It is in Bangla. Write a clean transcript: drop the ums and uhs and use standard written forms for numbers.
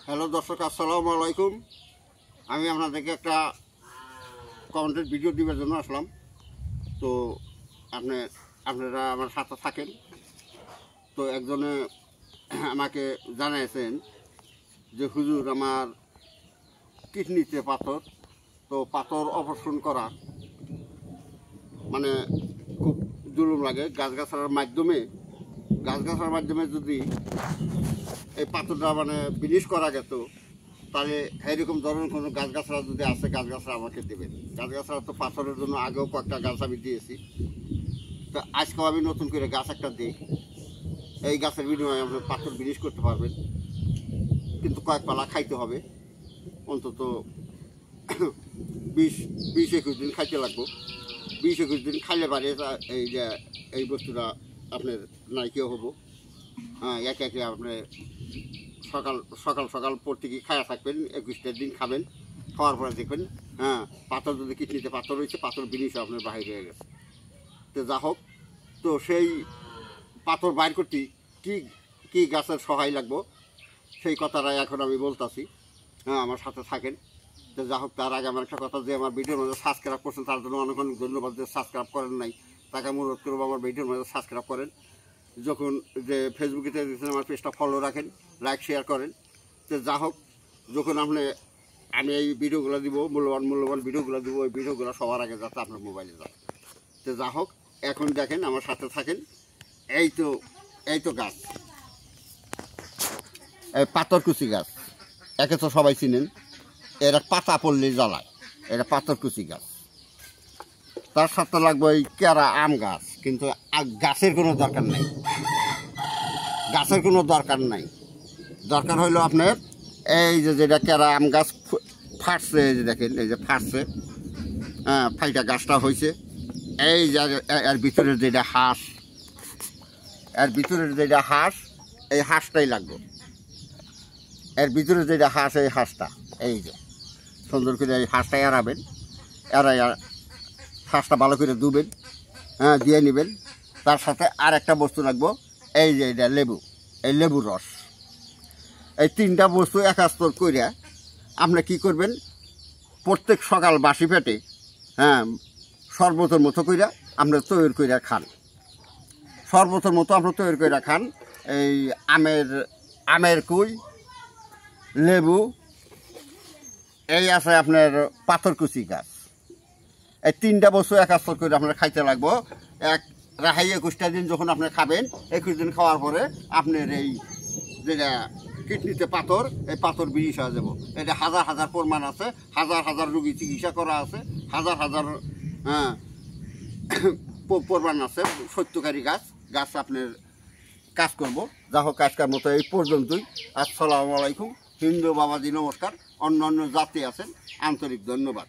হ্যালো দর্শক, আসসালামু আলাইকুম। আমি আপনাদেরকে একটা কন্টেন্ট ভিডিও দেওয়ার জন্য আসলাম। তো আপনারা আমার সাথে থাকেন। তো একজনে আমাকে জানাইছেন যে হুজুর, আমার কিডনিতে পাথর, তো পাথর অপারেশন করা মানে খুব জুলুম লাগে। গাছগাছালার মাধ্যমে যদি এই পাথরটা মানে বিনিশ করা গেত, তাহলে এরকম ধরনের কোনো গাছগাছরা যদি আসে, গাছগাছরা আমাকে দেবেন। গাছগাছরা তো পাথরের জন্য আগেও কয়েকটা গাছ আমি দিয়েছি। তো আজকেও আমি নতুন করে গাছ একটা দিই। এই গাছের বিনিময়ে আপনি পাথর বিনিশ করতে পারবেন, কিন্তু কয়েক পালা খাইতে হবে। অন্তত 20-21 দিন খাইতে লাগবো। 20-21 দিন খাইলে পারে এই যে এই বস্তুটা আপনার নাইকেও হবো। হ্যাঁ, একে একে আপনি সকাল প্রত্যেকে খায়া থাকবেন, 21টা দিন খাবেন। খাওয়ার পরে দেখবেন পাথর যদি কিডনিতে পাথর রয়েছে, পাথর বিনিশ আপনার বাহির হয়ে গেছে। তো যা হোক, তো সেই পাথর বাইর করতে কি গাছের সহায় লাগবো সেই কথাটাই এখন আমি বলতেছি। আমার সাথে থাকেন। তো যা হোক, তার আগে আমার একটা কথা, যে আমার ভিডিওর মধ্যে সাবস্ক্রাইব করছেন তার জন্য অনেক অনেক ধন্যবাদ। যে সাবস্ক্রাইব করেন নাই তাকে আমি অনুরোধ করবো আমার ভিডিওর মধ্যে সাবস্ক্রাইব করেন। যখন যে ফেসবুকে দিচ্ছেন আমার পেজটা ফলো রাখেন, লাইক শেয়ার করেন। তো যা হোক, যখন আমি এই ভিডিওগুলো দিব, মূল্যবান ভিডিওগুলো দিব, ওই ভিডিওগুলো সবার আগে যাতে আপনার মোবাইলে যায়। তো যা হোক, এখন দেখেন, আমার সাথে থাকেন। এই তো গাছ, এই পাথরকুচি গাছ, একে তো সবাই চিনেন। এরা পাতা পড়লে জ্বালায়, এটা পাথরকুচি গাছ। তার সাথে লাগবে এই কেরা আম গাছ, কিন্তু গাছের কোনো দরকার নেই। দরকার হইলো আপনার এই যেটা কেরা আম গাছ ফাটছে, এই যে দেখেন, এই যে ফাটছে, ফাইটা গাছটা হয়েছে। এই যে এর ভিতরের যেটা হাঁস, এই হাঁসটাই লাগবে। এর ভিতরে যেটা হাঁস, এই হাঁসটা, এই যে সুন্দর করে এই হাঁসটা এড়াবেন। হাঁসটা ভালো করে ধুবেন, দিয়ে নেবেন। তার সাথে আর একটা বস্তু লাগবো, এই যে এটা লেবু, এই লেবুর রস। এই 3টা বস্তু একাস্তর করে আপনি কি করবেন, প্রত্যেক সকাল বাসি পেটে শরবতের মতো করে আপনি তৈরি করে খান। এই আমের কুই, লেবু, এই আছে আপনার পাথরকুচি গাছ। এই 3টা বস্তু একাস্তর করে আপনার খাইতে লাগবো। 21টা দিন যখন আপনি খাবেন, 21 দিন খাওয়ার পরে আপনার এই যেটা কিডনিতে পাথর, এই পাথর বিনিশ হয়ে যাব। এটা হাজার প্রমাণ আছে, হাজার রোগী চিকিৎসা করা আছে, হাজার প্রমাণ আছে। সত্যকারী গাছ আপনার কাজ করব। যা হোক, আজকের মতো এই পর্যন্তই। আসসালামু আলাইকুম। হিন্দু বাবাজি নমস্কার। অন্য জাতি আছেন, আন্তরিক ধন্যবাদ।